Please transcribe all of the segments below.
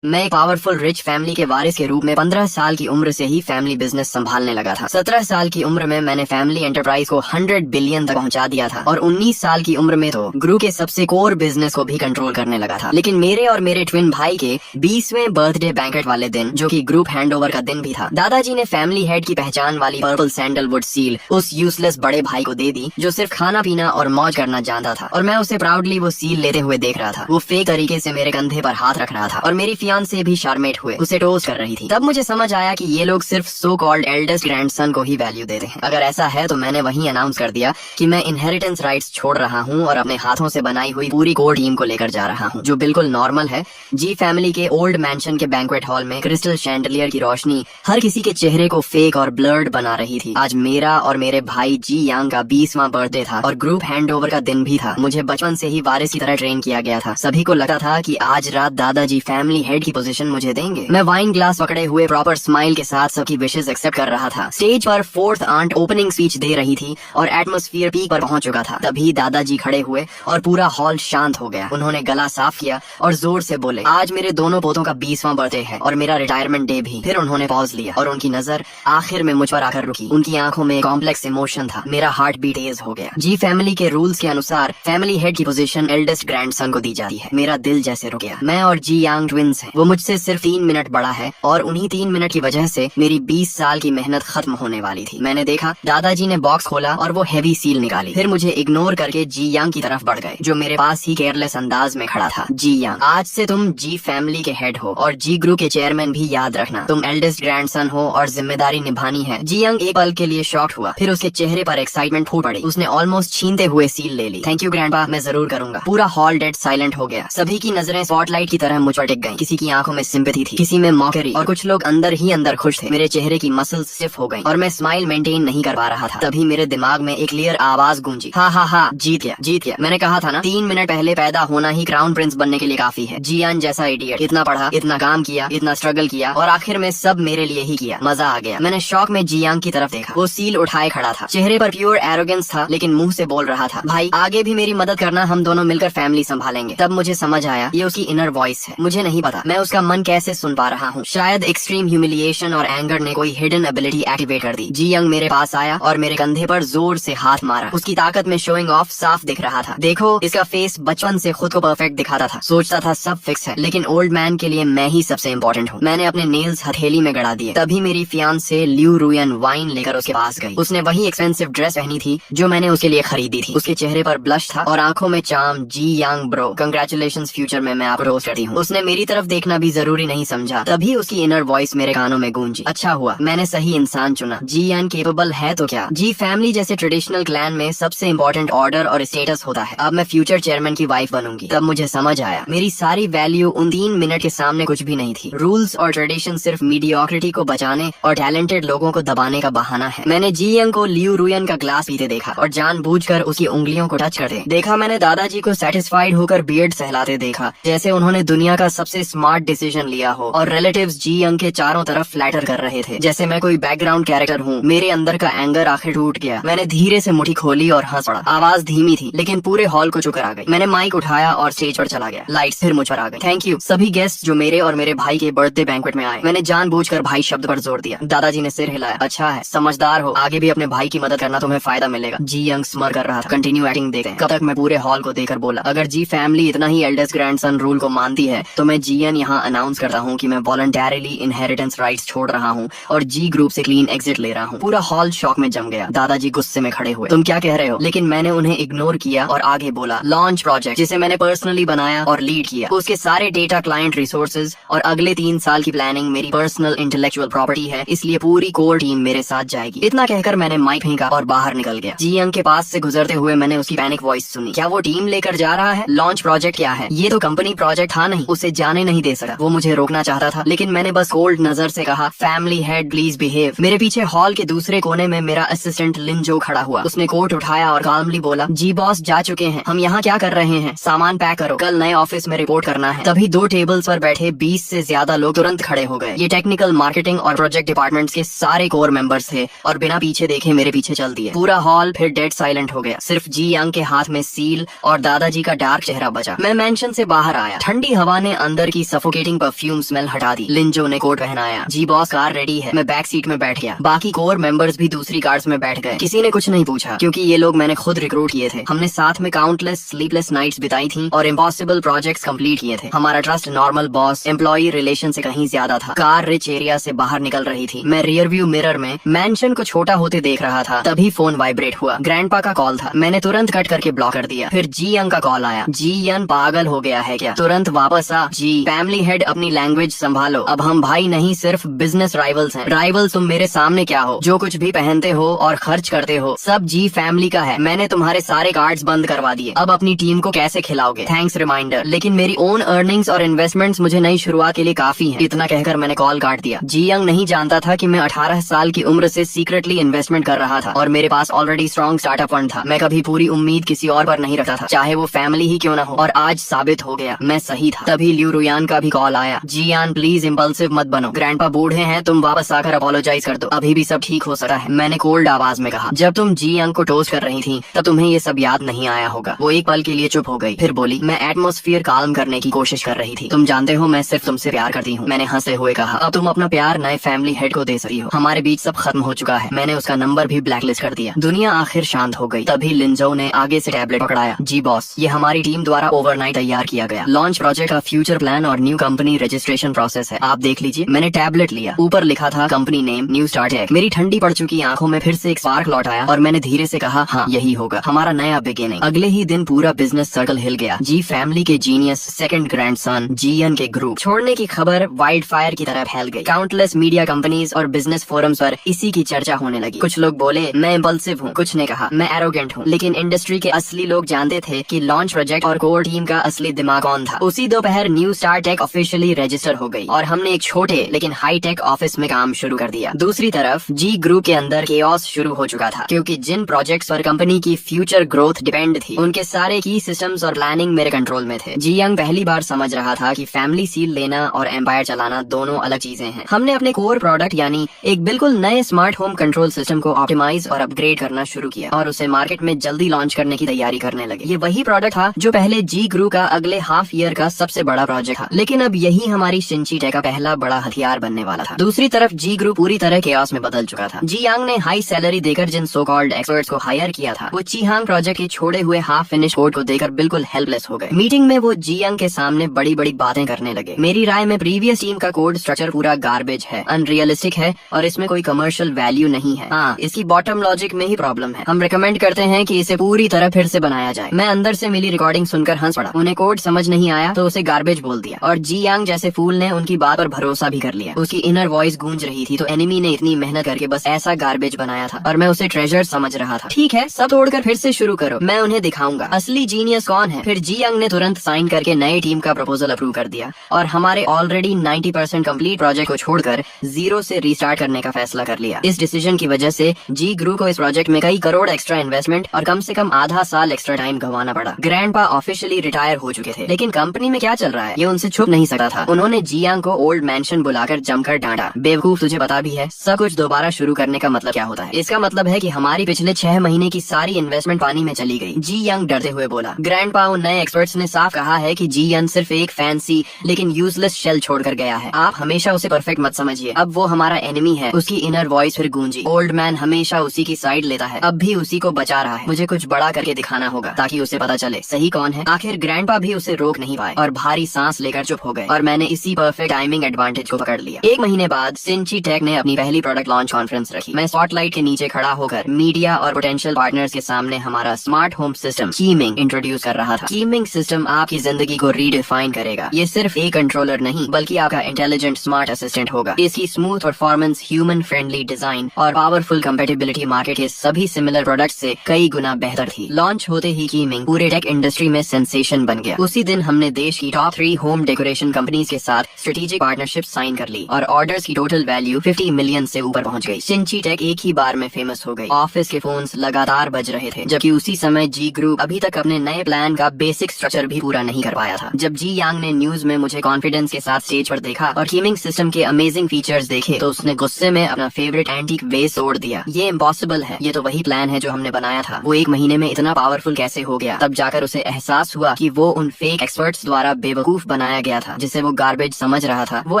मैं एक powerful rich family के वारिस के रूप में 15 साल की उम्र से ही फैमिली बिजनेस संभालने लगा था। 17 साल की उम्र में मैंने फैमिली एंटरप्राइज को 100 बिलियन तक पहुंचा दिया था और 19 साल की उम्र में तो ग्रुप के सबसे कोर बिजनेस को भी कंट्रोल करने लगा था। लेकिन मेरे और मेरे ट्विन भाई के 20वें बर्थडे बैंकेट वाले दिन, जो कि ग्रुप हैंडओवर का दिन भी था, दादाजी ने फैमिली हेड की पहचान वाली पर्पल सैंडलवुड सील उस यूजलेस बड़े भाई को दे दी जो सिर्फ खाना पीना और मौज करना जानता था, और मैं उसे प्राउडली वो सील लेते हुए देख रहा था। वो फेक तरीके से मेरे कंधे पर हाथ रख रहा था और मेरी फियांसे भी शार्मेट हुए उसे टोस्ट कर रही थी। तब मुझे समझ आया कि ये लोग सिर्फ सो कॉल्ड एल्डेस्ट ग्रैंडसन को ही वैल्यू देते हैं। अगर ऐसा है तो मैंने वहीं अनाउंस कर दिया कि मैं इनहेरिटेंस राइट्स छोड़ रहा हूँ और अपने हाथों से बनाई हुई पूरी कोर टीम को लेकर जा रहा हूँ, जो बिल्कुल नॉर्मल है। जी फैमिली के ओल्ड मैंशन के बैंक्वेट हॉल में क्रिस्टल शैंडलियर की रोशनी हर किसी के चेहरे को फेक और ब्लर्ड बना रही थी। आज मेरा और मेरे भाई जी यांग का 20वां बर्थडे था और ग्रुप हैंडओवर का दिन भी था। मुझे बचपन से ही वारिस की तरह ट्रेन किया गया था। सभी को लगता था कि आज रात दादाजी फैमिली हेड की पोजीशन मुझे देंगे। मैं वाइन ग्लास पकड़े हुए प्रॉपर स्माइल के साथ सबकी विशेष एक्सेप्ट कर रहा था। स्टेज पर फोर्थ आंट ओपनिंग स्पीच दे रही थी और एटमॉस्फेयर पीक पर पहुंच चुका था। तभी दादाजी खड़े हुए और पूरा हॉल शांत हो गया। उन्होंने गला साफ किया और जोर से बोले, आज मेरे दोनों पोतों का 20वां बर्थडे है और मेरा रिटायरमेंट डे भी। फिर उन्होंने पॉज लिया और उनकी नजर आखिर में मुझ पर आकर रुकी। उनकी आंखों में कॉम्प्लेक्स इमोशन था। मेरा हार्ट बीट तेज हो गया। जी फैमिली के रूल्स के अनुसार फैमिली हेड की पोजीशन एल्डेस्ट ग्रैंडसन को दी जाती है। मेरा दिल जैसे रुक गया। मैं और जी यांग ट्विंस हैं। वो मुझसे सिर्फ 3 मिनट बड़ा है और उन्हीं 3 मिनट की वजह से मेरी 20 साल की मेहनत खत्म होने वाली थी। मैंने देखा दादाजी ने बॉक्स खोला और वो हैवी सील निकाली। फिर मुझे इग्नोर करके जी यांग की तरफ बढ़ गए, जो मेरे पास ही केयरलेस अंदाज में खड़ा था। जी यांग, आज से तुम जी फैमिली के हेड हो और जी ग्रुप के चेयरमैन भी, याद रखना। तुम एल्डेस्ट ग्रैंडसन हो और जिम्मेदारी निभानी है। जी यांग एक पल के लिए शॉक्ड हुआ, फिर उसके चेहरे पर एक्साइटमेंट फूट पड़ी। उसने ऑलमोस्ट छीनते हुए सील ले ली। थैंक यू ग्रैंडपा, मैं जरूर करूंगा। पूरा हॉल डेड साइलेंट हो गया। सभी की नजरें स्पॉटलाइट की तरह मुझ पर टिक गईं। किसी की आंखों में सिंपैथी थी, किसी में मॉकेरी, और कुछ लोग अंदर ही अंदर खुश थे। मेरे चेहरे की मसल्स स्टिफ हो गईं और मैं स्माइल मेंटेन नहीं कर पा रहा था। तभी मेरे दिमाग में एक क्लियर आवाज गूंजी, हाँ हाँ हाँ, जीत गया जीत गया। मैंने कहा था ना, 3 मिनट पहले पैदा होना ही क्राउन प्रिंस बनने के लिए काफी है। जियान जैसा इडियट, इतना पढ़ा, इतना काम किया, इतना स्ट्रगल किया और आखिर में सब मेरे लिए ही किया। मजा आ गया। मैंने शौक में जियांग की तरफ देखा। वो सील उठाए खड़ा था। चेहरे पर प्योर एरोगेंस था, लेकिन मुंह से बोल रहा था, भाई आगे भी मेरी मदद करना, हम दोनों मिलकर फैमिली संभालेंगे। तब मुझे समझ आया ये उसकी इनर वॉइस है। मुझे नहीं पता मैं उसका मन कैसे सुन पा रहा हूँ। शायद एक्सट्रीम ह्यूमिलिएशन और एंगर ने कोई हिडन एबिलिटी एक्टिवेट कर दी। जियांग मेरे पास आया और मेरे कंधे पर जोर से हाथ मारा। उसकी ताकत में शोइंग ऑफ साफ दिख रहा था। देखो, इसका फेस बचपन से खुद को परफेक्ट दिखाता था। सोचता था सब फिक्स है, लेकिन ओल्ड मैन के लिए मैं ही सबसे इम्पोर्टेंट हूँ। मैंने अपने नेल्स हथेली में गड़ा दिए। तभी मेरी फियांसे ल्यू रुयन वाइन लेकर उसके पास गई। उसने वही एक्सपेंसिव ड्रेस पहनी थी जो मैंने उसके लिए खरीदी थी। उसके चेहरे पर ब्लश था और आंखों में चार्म। जी यांग ब्रो, कंग्रेचुलेशंस, फ्यूचर में मैं आपको रोस्ट करती हूँ। उसने मेरी तरफ देखना भी जरूरी नहीं समझा। तभी उसकी इनर वॉइस मेरे कानों में गूंजी, अच्छा हुआ मैंने सही इंसान चुना। जी यांग केपेबल है तो क्या। जी फैमिली जैसे ट्रेडिशनल क्लैन में सबसे इम्पोर्टेंट ऑर्डर और स्टेटस होता है। अब मैं फ्यूचर चेयरमैन की वाइफ बनूंगी। तब मुझे समझ आया मेरी सारी वैल्यू उन 3 मिनट के सामने कुछ भी नहीं थी। रूल्स और ट्रेडिशन सिर्फ मीडियोक्रिटी को बचाने और टैलेंटेड लोगों को दबाने का बहाना है। मैंने जी यंग को ल्यू रुयन का ग्लास पीते देखा और जानबूझकर उसकी उंगलियों को टच करते देखा। मैंने दादाजी को सेटिस्फाइड होकर बियर्ड सहलाते देखा, जैसे उन्होंने दुनिया का सबसे स्मार्ट डिसीजन लिया हो। और रिलेटिव्स जी यंग के चारों तरफ फ्लैटर कर रहे थे, जैसे मैं कोई बैकग्राउंड कैरेक्टर हूँ। मेरे अंदर का एंगर आखिर टूट गया। मैंने धीरे से मुट्ठी खोली और हंस पड़ा। आवाज धीमी थी, लेकिन पूरे हॉल को चुकर आ गई। मैंने माइक उठाया और स्टेज पर चला गया। लाइट्स फिर मुझ पर आ गई। थैंक यू सभी गेस्ट जो मेरे और मेरे भाई के बर्थडे बैंक्वेट में आए। मैंने जानबूझकर भाई शब्द पर जोर दिया। दादाजी ने सिर हिलाया, अच्छा है, समझदार हो, आगे भी अपने भाई की मदद करना, तुम्हें फायदा मिलेगा। जी यंग स्मर कर रहा था। कंटिन्यू एक्टिंग देखते हैं। कब तक मैं पूरे हॉल को देखकर बोला, अगर जी फैमिली इतना ही एल्डेस्ट ग्रैंडसन रूल को मानती है तो मैं जीएन यहाँ अनाउंस करता हूँ कि मैं वॉलंटरीली इनहेरिटेंस राइट्स छोड़ रहा हूँ और जी ग्रुप से क्लीन एग्जिट ले रहा हूँ। पूरा हॉल शॉक में जम गया। दादाजी गुस्से में खड़े हुए, तुम क्या कह रहे हो। लेकिन मैंने उन्हें इग्नोर किया और आगे बोला, लॉन्च प्रोजेक्ट जिसे मैंने पर्सनली बनाया और लीड किया, उसके सारे डेटा, क्लाइंट रिसोर्सेज और अगले 3 साल की प्लानिंग मेरी पर्सनल इंटेलेक्चुअल प्रॉपर्टी है, इसलिए पूरी कोर टीम मेरे साथ जाएगी। इतना कहकर मैंने माइक फेंका और बाहर निकल गया। जी यंग के पास से गुजरते हुए मैंने उसकी पैनिक वॉइस सुनी, क्या वो टीम लेकर जा रहा है। लॉन्च प्रोजेक्ट क्या है, ये तो कंपनी प्रोजेक्ट था नहीं, उसे जाने नहीं दे सका। वो मुझे रोकना चाहता था, लेकिन मैंने बस कोल्ड नजर से कहा, फैमिली हेड प्लीज बिहेव। मेरे पीछे हॉल के दूसरे कोने में मेरा असिस्टेंट लिंजो खड़ा हुआ। उसने कोट उठाया और काल्मली बोला, जी बॉस जा चुके हैं, हम यहाँ क्या कर रहे हैं, सामान पैक करो, कल नए ऑफिस में रिपोर्ट करना है। तभी 2 टेबल्स पर बैठे 20 से ज्यादा लोग तुरंत खड़े हो गए। ये टेक्निकल, मार्केटिंग और प्रोजेक्ट डिपार्टमेंट्स के सारे कोर मेंबर्स थे और बिना पीछे देखे मेरे पीछे चल दिए। पूरा हॉल फिर डेड साइलेंट हो गया। सिर्फ जी यंग के हाथ में सील और दादाजी का डार्क चेहरा बचा। मैं मेंशन से बाहर आया। ठंडी हवा ने अंदर की सफोकेटिंग परफ्यूम स्मेल हटा दी। लिंजो ने कोट पहनाया। जी बॉस कार रेडी है। मैं बैक सीट में बैठ गया। बाकी कोर मेंबर्स भी दूसरी कार्स में बैठ गए। किसी ने कुछ नहीं पूछा क्योंकि ये लोग मैंने खुद रिक्रूट किए थे। हमने साथ में काउंटलेस स्लीपलेस नाइट्स बिताई थी और इम्पॉसिबल प्रोजेक्ट्स कंप्लीट किए थे। हमारा trust normal boss employ relation से कहीं ज्यादा था। कार रिच एरिया से बाहर निकल रही थी। मैं रियर व्यू मिरर में मैंशन को छोटा होते देख रहा था। तभी फोन वाइब्रेट हुआ। ग्रैंडपा का कॉल था। मैंने तुरंत कट करके ब्लॉक कर दिया। फिर जी यंग का कॉल आया। जी यंग पागल हो गया है क्या? तुरंत वापस आ। जी फैमिली हेड अपनी लैंग्वेज संभालो। अब हम भाई नहीं सिर्फ बिजनेस राइवल्स हैं। राइवल्स तुम मेरे सामने क्या हो? जो कुछ भी पहनते हो और खर्च करते हो सब जी फैमिली का है। मैंने तुम्हारे सारे कार्ड्स बंद करवा दिए। अब अपनी टीम को कैसे खिलाओगे? थैंक्स रिमाइंडर, लेकिन मेरी ओन अर्निंग्स और इन्वेस्टमेंट्स मुझे नई शुरुआत के लिए काफी हैं। इतना कहकर मैंने कॉल काट दिया। जी यंग नहीं जानता था कि मैं 18 साल की उम्र से सीक्रेटली इन्वेस्टमेंट कर रहा था और मेरे पास ऑलरेडी स्ट्रॉन्ग स्टार्टअप फंड था। मैं कभी पूरी उम्मीद किसी और पर नहीं रखता था, चाहे वो फैमिली ही क्यों न हो। और आज साबित हो गया मैं सही था। तभी ल्यू रुयान का भी कॉल आया। जियान प्लीज इम्पल्सिव मत बनो। ग्रैंडपा बूढ़े हैं, तुम वापस आकर अपोलोजाइज कर दो। अभी भी सब ठीक हो सकता है, मैंने कोल्ड आवाज में कहा। जब तुम जी यंग को टोस्ट कर रही थी तब तुम्हें ये सब याद नहीं आया होगा। वो एक पल के लिए चुप हो गई, फिर बोली मैं एटमॉस्फेयर काल्म करने की कोशिश कर रही थी। तुम जानते हो मैं सिर्फ तुमसे प्यार करती हूँ। मैंने हंसते हुए कहा अब तुम अपना प्यार नए फैमिली हेड को दे सकती हो। हमारे बीच सब खत्म हो चुका है। मैंने उसका नंबर भी ब्लैकलिस्ट कर दिया। दुनिया आखिर शांत हो गई। तभी लिंजो ने आगे से टैबलेट पकड़ाया। जी बॉस, ये हमारी टीम द्वारा ओवरनाइट तैयार किया गया लॉन्च प्रोजेक्ट का फ्यूचर प्लान और न्यू कंपनी रजिस्ट्रेशन प्रोसेस है, आप देख लीजिए। मैंने टैबलेट लिया। ऊपर लिखा था कंपनी नेम न्यू स्टार्टअप। मेरी ठंडी पड़ चुकी आंखों में फिर से एक स्पार्क लौट आया और मैंने धीरे से कहा हाँ यही होगा हमारा नया बिगिनिंग। अगले ही दिन पूरा बिजनेस सर्कल हिल गया। जी फैमिली के जीनियस सेकंड ग्रैंडसन जीएन के ग्रुप छोड़ने की खबर वाइल्ड फायर की तरह फैल गई। काउंटलेस मीडिया कंपनीज और बिजनेस फोरम्स पर इसी की चर्चा होने लगी। कुछ लोग बोले मैं इम्पल्सिव हूँ, कुछ ने कहा मैं एरोगेंट हूँ, लेकिन इंडस्ट्री के असली लोग जानते थे कि लॉन्च प्रोजेक्ट और कोर टीम का असली दिमाग कौन था। उसी दोपहर न्यू स्टार्टअप ऑफिशियली रजिस्टर हो गई और हमने एक छोटे लेकिन हाई टेक ऑफिस में काम शुरू कर दिया। दूसरी तरफ जी ग्रुप के अंदर केओस शुरू हो चुका था क्योंकि जिन प्रोजेक्ट्स पर कंपनी की फ्यूचर ग्रोथ डिपेंड थी उनके सारे की सिस्टम्स और प्लानिंग मेरे कंट्रोल में थे। जी यंग पहली बार समझ रहा था कि फैमिली सील लेना और एम्पायर चलाना दोनों अलग चीजें हैं। हमने अपने कोर प्रोडक्ट यानी एक बिल्कुल नए स्मार्ट होम कंट्रोल सिस्टम को ऑप्टिमाइज और अपग्रेड करना शुरू किया और उसे मार्केट में जल्दी लॉन्च करने की तैयारी करने लगे। ये वही प्रोडक्ट था जो पहले जी ग्रुप का अगले हाफ ईयर का सबसे बड़ा प्रोजेक्ट था, लेकिन अब यही हमारी शिंची टेक का पहला बड़ा हथियार बनने वाला था। दूसरी तरफ जी ग्रुप पूरी तरह केओस में बदल चुका था। जी यांग ने हाई सैलरी देकर जिन सो कॉल्ड एक्सपर्ट्स को हायर किया था वो चीहांग प्रोजेक्ट के छोड़े हुए हाफ फिनिश कोड को देकर बिल्कुल हेल्पलेस हो गए। मीटिंग में वो जी यांग के सामने बड़ी बड़ी बातें करने लगे। मेरी राय में प्रीवियस टीम का कोड स्ट्रक्चर पूरा गार्बेज है, अनरियलिस्टिक है और इसमें कोई कमर्शियल वैल्यू नहीं है। हाँ, इसकी बॉटम लॉजिक में ही प्रॉब्लम है। हम रिकमेंड करते हैं कि इसे पूरी तरह फिर से बनाया जाए। मैं अंदर से मिली रिकॉर्डिंग सुनकर हंस पड़ा। उन्हें कोड समझ नहीं आया तो उसे गार्बेज बोल दिया और जी यांग जैसे फूल ने उनकी बात पर भरोसा भी कर लिया। उसकी इनर वॉइस गूंज रही थी तो एनिमी ने इतनी मेहनत करके बस ऐसा गार्बेज बनाया था और मैं उसे ट्रेजर समझ रहा था। ठीक है, सब तोड़कर फिर से शुरू करो, मैं उन्हें दिखाऊंगा असली जीनियस कौन है। फिर जी यांग ने तुरंत साइन करके नई टीम का प्रपोजल अप्रूव कर दिया और हमारे ऑलरेडी 90% कंप्लीट प्रोजेक्ट को छोड़कर जीरो से रीस्टार्ट करने का फैसला कर लिया। इस डिसीजन की वजह से जी ग्रुप को इस प्रोजेक्ट में कई करोड़ एक्स्ट्रा इन्वेस्टमेंट और कम से कम आधा साल एक्स्ट्रा टाइम गंवाना पड़ा। ग्रैंडपा ऑफिशियली रिटायर हो चुके थे, लेकिन कंपनी में क्या चल रहा है ये उनसे छुप नहीं सकता था। उन्होंने जियांग को ओल्ड मैंशन बुलाकर जमकर डांटा। बेवकूफ, तुझे पता भी है सब कुछ दोबारा शुरू करने का मतलब क्या होता है। इसका मतलब है कि हमारी पिछले 6 महीने की सारी इन्वेस्टमेंट पानी में चली गई। जी यंग डरते हुए बोला। ग्रैंडपा उन नए एक्सपर्ट्स ने साफ कहा है कि जी यंग सिर्फ एक फैंसी लेकिन यूजलेस शेल छोड़कर गया है। आप हमेशा उसे परफेक्ट मत समझिए, अब वो हमारा एनिमी है। उसकी इनर वॉइस फिर गूंजी। ओल्ड मैन हमेशा उसी की साइड लेता है, अब भी उसी को बचा रहा है। मुझे कुछ बड़ा करके दिखाना होगा ताकि उसे पता चले सही कौन है। आखिर ग्रैंडपा भी उसे रोक नहीं पाए और भारी सांस लेकर चुप हो गए और मैंने इसी परफेक्ट टाइमिंग एडवांटेज को पकड़ लिया। 1 महीने बाद सिंची टेक ने अपनी पहली प्रोडक्ट लॉन्च कॉन्फ्रेंस रखी। मैं स्पॉटलाइट के नीचे खड़ा होकर मीडिया और पोटेंशियल पार्टनर्स के सामने हमारा स्मार्ट होम सिस्टम कीमिंग इंट्रोड्यूस कर रहा था। कीमिंग सिस्टम आपकी जिंदगी को रीडिफाइन करेगा। ये सिर्फ एक कंट्रोलर नहीं बल्कि आपका इंटेलिजेंट स्मार्ट असिस्टेंट होगा। इसकी smooth performance, human friendly design और पावरफुल कंपेटिबिलिटी मार्केट के सभी सिमिलर प्रोडक्ट्स से कई गुना बेहतर थी। लॉन्च होते ही कीमिंग पूरे टेक इंडस्ट्री में सेंसेशन बन गया। उसी दिन हमने देश की टॉप 3 होम डेकोरेशन कंपनीज के साथ स्ट्रेटेजिक पार्टनरशिप साइन कर ली और ऑर्डर्स की टोटल वैल्यू 50 मिलियन से ऊपर पहुंच गई। सिंची टेक एक ही बार में फेमस हो गई। ऑफिस के फोन्स लगातार बज रहे थे, जबकि उसी समय जी ग्रुप अभी तक अपने नए प्लान का बेसिक स्ट्रक्चर भी पूरा नहीं कर पाया था। जब जी यांग ने न्यूज में मुझे कॉन्फिडेंस के साथ स्टेज पर देखा और कीमिंग सिस्टम के अमेजिंग फीचर्स देखे तो उसने गुस्से में अपना फेवरेट एंटीक वेस तोड़ दिया। ये इम्पॉसिबल है, ये तो वही प्लान है जो हमने बनाया था। वो 1 महीने में इतना पावरफुल कैसे हो गया? तब जाकर उसे एहसास हुआ कि वो उन फेक एक्सपर्ट्स द्वारा बेवकूफ बनाया बनाया गया था जिसे वो गार्बेज समझ रहा था, वो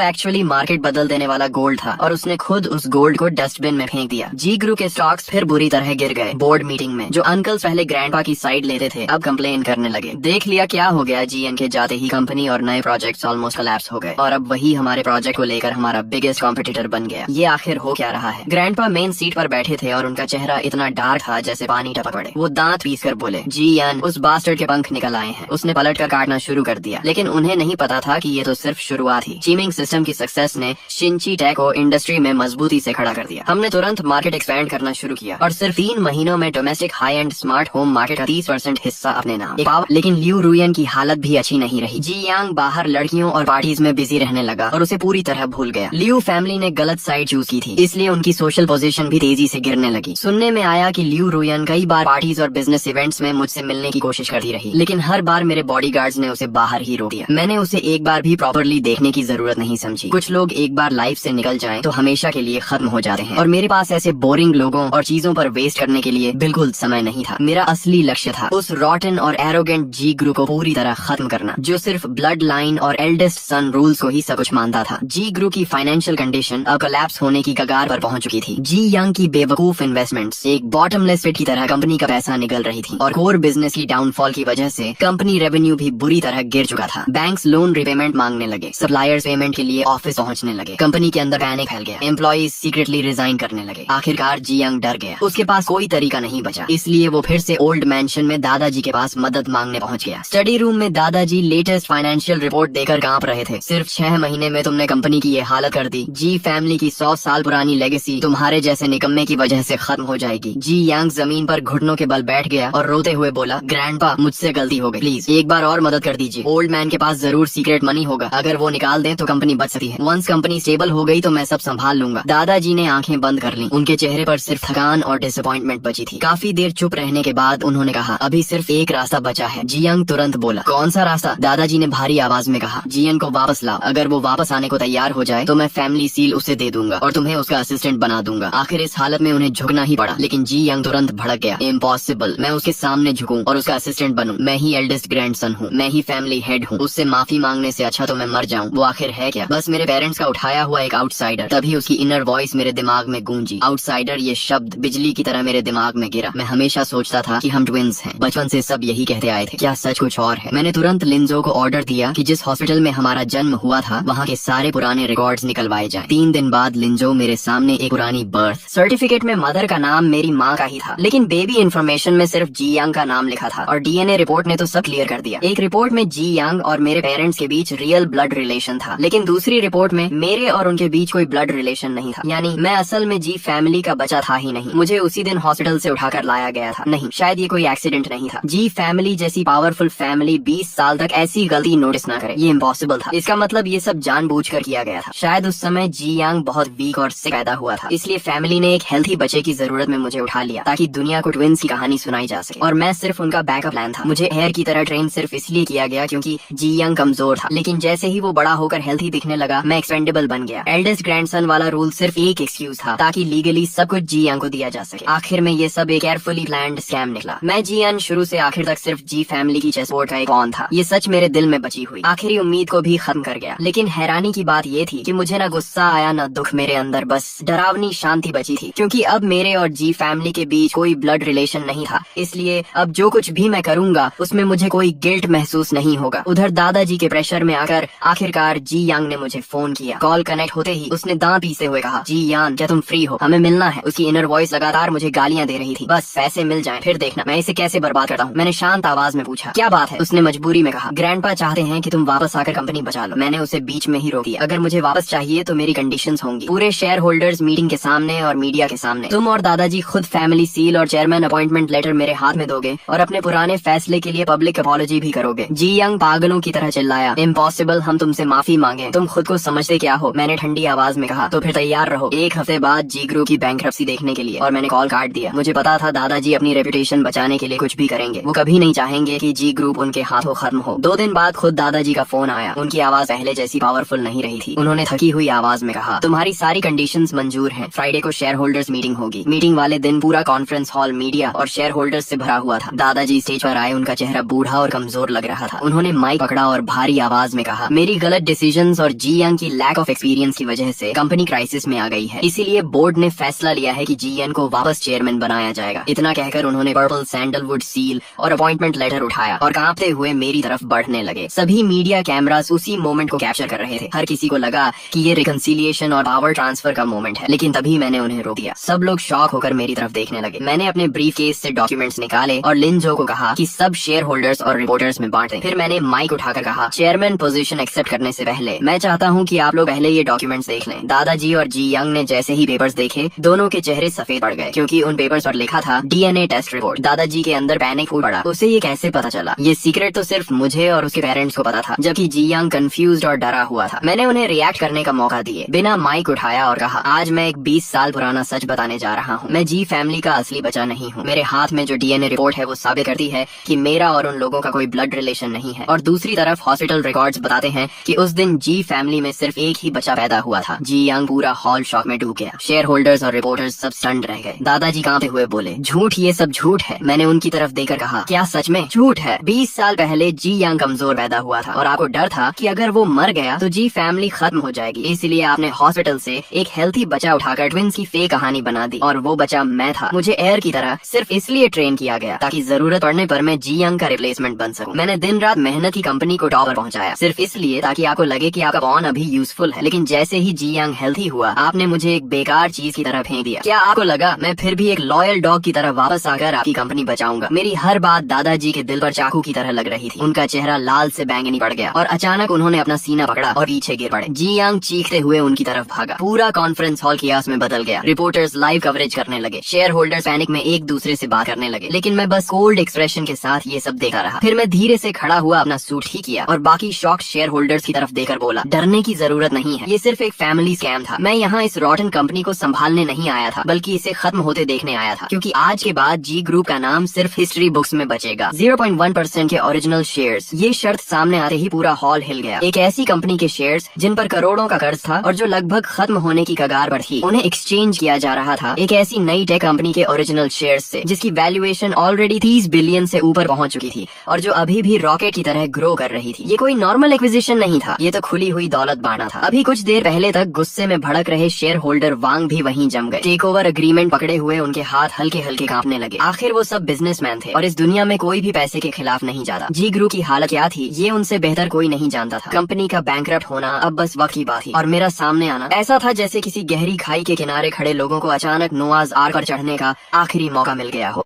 एक्चुअली मार्केट बदल देने वाला गोल्ड था और उसने खुद उस गोल्ड को डस्टबिन में फेंक दिया। जी ग्रू के स्टॉक्स फिर बुरी तरह गिर गए। बोर्ड मीटिंग में जो अंकल्स पहले ग्रैंडपा की साइड लेते थे अब कंप्लेन करने लगे। देख लिया क्या हो गया, जीएन के जाते ही कंपनी और नए प्रोजेक्ट्स ऑलमोस्ट कोलैप्स हो गए और अब वही हमारे प्रोजेक्ट को लेकर हमारा बिगेस्ट कॉम्पिटिटर बन गया। ये आखिर हो क्या रहा है? ग्रैंडपा मेन सीट पर बैठे थे और उनका चेहरा इतना डार्क था जैसे पानी टपक पड़े। वो दांत पीस कर बोले, जीएन, उस बास्टर्ड के पंख निकल आए हैं। उसने पलट कर काटना शुरू कर दिया, लेकिन उन्हें नहीं पता था कि ये तो सिर्फ शुरुआत थी। चीमिंग सिस्टम की सक्सेस ने शिंची टेक को इंडस्ट्री में मजबूती से खड़ा कर दिया। हमने तुरंत मार्केट एक्सपैंड करना शुरू किया और सिर्फ 3 महीनों में domestic high and smart home market का 30% हिस्सा अपने नाम। लेकिन लियू रुयन की हालत भी अच्छी नहीं रही। जी यांग बाहर लड़कियों और पार्टीज में बिजी रहने लगा और उसे पूरी तरह भूल गया। लियू फैमिली ने गलत साइड चूज की थी, इसलिए उनकी सोशल पोजीशन भी तेजी से गिरने लगी। सुनने में आया कि लियू रुयन कई बार पार्टीज और बिजनेस इवेंट्स में मुझसे मिलने की कोशिश करती रही, लेकिन हर बार मेरे बॉडीगार्ड्स ने उसे बाहर ही रोक दिया। मैंने उसे एक बार भी प्रॉपरली देखने की जरूरत नहीं समझी। कुछ लोग एक बार लाइफ से निकल जाएं तो हमेशा के लिए खत्म हो जाते हैं और मेरे पास ऐसे बोरिंग लोगों और चीजों पर वेस्ट करने के लिए बिल्कुल समय नहीं था। मेरा असली लक्ष्य था उस रॉटन और एरोगेंट जी ग्रू को पूरी तरह खत्म करना, जो सिर्फ ब्लड लाइन और एल्डेस्ट सन रूल्स को ही सब कुछ मानता था। जी ग्रू की फाइनेंशियल कंडीशन अब कोलैप्स होने की कगार पर पहुंच चुकी थी। जी यंग की बेवकूफ इन्वेस्टमेंट्स एक बॉटमलेस पिट की तरह कंपनी का पैसा निकल रही थी और कोर बिजनेस की डाउनफॉल की वजह से कंपनी रेवेन्यू भी बुरी तरह गिर चुका था। बैंक्स लोन रिपेमेंट मांगने लगे, सप्लायर्स पेमेंट के लिए ऑफिस पहुंचने लगे, कंपनी के अंदर पैनिक फैल गया, एम्प्लॉइज सीक्रेटली रिजाइन करने लगे। आखिरकार जी यंग डर गया, उसके पास कोई तरीका नहीं बचा, इसलिए वो फिर से ओल्ड मैंशन में दादाजी के पास मदद मांगने पहुंच गया। स्टडी रूम में दादाजी लेटेस्ट फाइनेंशियल रिपोर्ट देकर कांप रहे थे। सिर्फ 6 महीने में तुमने कंपनी की ये हालत कर दी। जी फैमिली की 100 साल पुरानी लेगेसी तुम्हारे जैसे निकम्मे की वजह से खत्म हो जाएगी। जी यांग जमीन पर घुटनों के बल बैठ गया और रोते हुए बोला, ग्रैंडपा, मुझसे गलती हो गई, प्लीज एक बार और मदद कर दीजिए। ओल्ड मैन के पास जरूर सीक्रेट मनी होगा, अगर वो निकाल दें तो कंपनी बच सकती है। वंस कंपनी स्टेबल हो गई तो मैं सब संभाल लूंगा। दादाजी ने आंखें बंद कर ली, उनके चेहरे पर सिर्फ थकान और डिसअपॉइंटमेंट बची थी। काफी देर चुप रहने के बाद उन्होंने कहा, अभी सिर्फ एक रास्ता बचा है। जियांग तुरंत बोला, कौन सा रास्ता? दादाजी ने भारी आवाज में कहा, जियन को वापस लाओ। अगर वो वापस आने को तैयार हो जाए तो मैं फैमिली सील उसे दे दूंगा और तुम्हें उसका असिस्टेंट बना दूंगा। आखिर इस हालत में उन्हें झुकना ही पड़ा, लेकिन जी यंग तुरंत भड़क गया, इम्पॉसिबल, मैं उसके सामने झुकूं और उसका असिस्टेंट बनूं? मैं ही एल्डेस्ट ग्रैंडसन हूँ, मैं ही फैमिली हेड हूँ। उससे माफी मांगने से अच्छा तो मैं मर जाऊँ। वो आखिर है क्या? बस मेरे पेरेंट्स का उठाया हुआ एक आउटसाइडर। तभी उसकी इनर वॉइस मेरे दिमाग में गूंजी। आउटसाइडर ये शब्द बिजली की तरह मेरे दिमाग में गिरा। मैं हमेशा सोचता था कि हम ट्विंस हैं, बचपन से सब यही कहते आए थे, क्या सच कुछ और है? मैंने तुरंत लिंजो को ऑर्डर दिया कि जिस हॉस्पिटल में हमारा जन्म हुआ था वहाँ के सारे पुराने रिकॉर्ड्स निकलवाए जाएं। 3 दिन बाद लिंजो मेरे सामने एक पुरानी बर्थ सर्टिफिकेट में मदर का नाम मेरी माँ का ही था, लेकिन बेबी इन्फॉर्मेशन में सिर्फ जी यांग का नाम लिखा था और डीएनए रिपोर्ट ने तो सब क्लियर कर दिया। एक रिपोर्ट में जी यांग और मेरे पेरेंट्स के बीच रियल ब्लड रिलेशन था, लेकिन दूसरी रिपोर्ट में मेरे और उनके बीच कोई ब्लड रिलेशन नहीं था। यानी मैं असल में जी फैमिली का बच्चा था ही नहीं। मुझे उसी दिन हॉस्पिटल से उठाकर लाया गया था। नहीं, शायद ये कोई एक्सीडेंट नहीं था। जी फैमिली जैसी पावरफुल फैमिली 20 साल तक ऐसी गलती नोटिस ना करे, ये इम्पॉसिबल था। इसका मतलब ये सब जानबूझकर किया गया था। शायद उस समय जी यांग बहुत वीक और सिक पैदा हुआ था, इसलिए फैमिली ने एक हेल्थी बच्चे की जरूरत में मुझे उठा लिया ताकि दुनिया को ट्विंस की कहानी सुनाई जा सके। और मैं सिर्फ उनका बैकअप प्लान था। मुझे हेयर की तरह ट्रेन सिर्फ इसलिए किया गया क्योंकि जी यांग कमजोर था, लेकिन जैसे ही वो बड़ा होकर हेल्थी दिखने लगा मैं एक्सपेंडेबल बन गया। एल्डेस्ट ग्रैंडसन वाला रूल सिर्फ एक एक्सक्यूज था ताकि लीगली सब कुछ जी यांग को दिया जा सके। आखिर में ये सब एक केयरफुली प्लान्ड स्कैम निकला। मैं जी यांग शुरू से आखिर तक सिर्फ जी फैमिली की चेसबोर्ड का एक पॉन था। ये सच मेरे दिल में बची हुई आखिरी उम्मीद को भी खत्म कर गया। लेकिन हैरानी की बात ये थी कि मुझे ना गुस्सा आया ना दुख, मेरे अंदर बस डरावनी शांति बची थी, क्योंकि अब मेरे और जी फैमिली के बीच कोई ब्लड रिलेशन नहीं था। इसलिए अब जो कुछ भी मैं करूंगा उसमें मुझे कोई गिल्ट महसूस नहीं होगा। उधर दादाजी के प्रेशर में आकर आखिरकार जी यांग ने मुझे फोन किया। कॉल कनेक्ट होते ही उसने दांत पीसते हुए कहा, जी यान, क्या तुम फ्री हो? हमें मिलना है। उसकी इनर वॉइस लगातार मुझे गालियां दे रही थी। बस पैसे मिल जाएं, फिर देखना मैं इसे कैसे बर्बाद करता हूँ। मैंने शांत आवाज में पूछा, क्या बात है? उसने मजबूरी में कहा, ग्रैंडपा चाहते हैं कि तुम वापस आकर कंपनी बचा लो। मैंने उसे बीच में ही रोक दिया, अगर मुझे वापस चाहिए तो मेरी कंडीशंस होंगी, पूरे शेयर होल्डर्स मीटिंग के सामने और मीडिया के सामने। तुम और दादाजी खुद फैमिली सील और चेयरमैन अपॉइंटमेंट लेटर मेरे हाथ में दोगे और अपने पुराने फैसले के लिए पब्लिक अपॉलॉजी भी करोगे। जी यंग पागलों की तरह चिल्लाया, इम्पॉसिबल, हम तुमसे माफी मांगे, तुम खुद को समझते क्या हो? मैंने ठंडी आवाज में कहा, तो फिर तैयार रहो 1 हफ्ते बाद जी ग्रू की बैंक्रप्सी देखने के लिए। और मैंने कॉल काट दिया। मुझे पता था दादाजी अपनी रेपुटेशन बचाने के लिए कुछ भी करेंगे। वो कभी नहीं चाहेंगे कि जी ग्रुप उनके हाथों खत्म हो। 2 दिन बाद खुद दादाजी का फोन आया। उनकी आवाज पहले जैसी पावरफुल नहीं रही थी। उन्होंने थकी हुई आवाज में कहा, तुम्हारी सारी कंडीशंस मंजूर हैं। फ्राइडे को शेयर होल्डर्स मीटिंग होगी। मीटिंग वाले दिन पूरा कॉन्फ्रेंस हॉल मीडिया और शेयर होल्डर्स से भरा हुआ था। दादाजी स्टेज पर आए। उनका चेहरा बूढ़ा और कमजोर लग रहा था। उन्होंने माइक पकड़ा और भारी भारी आवाज में कहा, मेरी गलत डिसीजंस और जी यंग की लैक ऑफ एक्सपीरियंस की वजह से कंपनी क्राइसिस में आ गई है, इसीलिए बोर्ड ने फैसला लिया है कि जी यंग को वापस चेयरमैन बनाया जाएगा। इतना कहकर उन्होंने पर्पल सैंडलवुड सील और अपॉइंटमेंट लेटर उठाया और कांपते हुए मेरी तरफ बढ़ने लगे। सभी मीडिया कैमरास उसी मोमेंट को कैप्चर कर रहे थे। हर किसी को लगा कि ये रिकंसिलिएशन और पावर ट्रांसफर का मोमेंट है, लेकिन तभी मैंने उन्हें रोक दिया। सब लोग शॉक होकर मेरी तरफ देखने लगे। मैंने अपने ब्रीफ केस से डॉक्यूमेंट्स निकाले और लिन जो को कहा कि सब शेयर होल्डर्स और रिपोर्टर्स में बांट दें। फिर मैंने माइक उठाकर कहा, चेयरमैन पोजीशन एक्सेप्ट करने से पहले मैं चाहता हूँ कि आप लोग पहले ये डॉक्यूमेंट्स देख लें। दादाजी और जी यंग ने जैसे ही पेपर्स देखे, दोनों के चेहरे सफेद पड़ गए, क्योंकि उन पेपर्स पर लिखा था डीएनए टेस्ट रिपोर्ट। दादाजी के अंदर पैनिक फूट पड़ा। उसे ये कैसे पता चला? ये सीक्रेट तो सिर्फ मुझे और उसके पेरेंट्स को पता था, जबकि जी यंग कंफ्यूज्ड और डरा हुआ था। मैंने उन्हें रिएक्ट करने का मौका दिए, बिना माइक उठाया और कहा, आज मैं एक 20 साल पुराना सच बताने जा रहा हूँ। मैं जी फैमिली का असली बच्चा नहीं हूँ। मेरे हाथ में जो डीएनए रिपोर्ट है वो साबित करती है कि मेरा और उन लोगों का कोई ब्लड रिलेशन नहीं है। और दूसरी तरफ हॉस्पिटल रिकॉर्ड्स बताते हैं कि उस दिन जी फैमिली में सिर्फ एक ही बच्चा पैदा हुआ था। जी यंग पूरा हॉल शॉक में डूब गया। शेयर होल्डर्स और रिपोर्टर्स सब स्टन्ड रह गए। दादाजी कांपते हुए बोले, झूठ, ये सब झूठ है। मैंने उनकी तरफ देखकर कहा, क्या सच में झूठ है? 20 साल पहले जी यंग कमजोर पैदा हुआ था और आपको डर था कि अगर वो मर गया तो जी फैमिली खत्म हो जाएगी, इसलिए आपने हॉस्पिटल से एक हेल्थी बच्चा उठाकर ट्विंस की फेक कहानी बना दी और वो बच्चा मैं था। मुझे एयर की तरह सिर्फ इसलिए ट्रेन किया गया ताकि जरूरत पड़ने पर मैं जी यंग का रिप्लेसमेंट बन सकूं। मैंने दिन रात मेहनत ही कंपनी को टॉप पर पहुंचाया, सिर्फ इसलिए ताकि आपको लगे कि आपका बॉन अभी यूजफुल है। लेकिन जैसे ही जी यंग हेल्थी हुआ, आपने मुझे एक बेकार चीज की तरह फेंक दिया। क्या आपको लगा मैं फिर भी एक लॉयल डॉग की तरह वापस आकर आपकी कंपनी बचाऊंगा? मेरी हर बात दादाजी के दिल पर चाकू की तरह लग रही थी। उनका चेहरा लाल से बैंगनी पड़ गया और अचानक उन्होंने अपना सीना पकड़ा और पीछे गिर पड़े। जी यंग चीखते हुए उनकी तरफ भागा। पूरा कॉन्फ्रेंस हॉल कियास में बदल गया। रिपोर्टर्स लाइव कवरेज करने लगे। शेयर होल्डर्स पैनिक में एक दूसरे से बात करने लगे, लेकिन मैं बस कोल्ड एक्सप्रेशन के साथ ये सब देखा रहा। फिर मैं धीरे से खड़ा हुआ, अपना सूट ठीक किया और बाकी शॉक शेयर होल्डर्स की तरफ देखकर बोला, डरने की जरूरत नहीं है, ये सिर्फ एक फैमिली स्कैम था। मैं यहाँ इस रॉटन कंपनी को संभालने नहीं आया था, बल्कि इसे खत्म होते देखने आया था, क्योंकि आज के बाद जी ग्रुप का नाम सिर्फ हिस्ट्री बुक्स में बचेगा। 0.1% के ओरिजिनल शेयर्स। ये शर्त सामने आते ही पूरा हॉल हिल गया। एक ऐसी कंपनी के शेयर्स जिन पर करोड़ों का कर्ज था और जो लगभग खत्म होने की कगार पर थी, उन्हें एक्सचेंज किया जा रहा था एक ऐसी नई टेक कंपनी के ओरिजिनल शेयर्स से, जिसकी वैल्यूएशन ऑलरेडी 30 बिलियन से ऊपर पहुंच चुकी थी और जो अभी भी रॉकेट की तरह ग्रो कर रही थी। ये कोई नॉर्मल एक्विजिशन नहीं था, ये तो खुली हुई दौलत बांटा था। अभी कुछ देर पहले तक गुस्से में भड़क रहे शेयर होल्डर वांग भी वहीं जम गए। टेक ओवर एग्रीमेंट पकड़े हुए उनके हाथ हल्के हल्के कांपने लगे। आखिर वो सब बिजनेसमैन थे और इस दुनिया में कोई भी पैसे के खिलाफ नहीं जाता। जी ग्रुप की हालत क्या थी, ये उनसे बेहतर कोई नहीं जानता था। कंपनी का बैंकरप्ट होना अब बस वक्त की बात थी और मेरा सामने आना ऐसा था जैसे किसी गहरी खाई के किनारे खड़े लोगों को अचानक नोआज आर्क पर चढ़ने का आखिरी मौका मिल गया हो।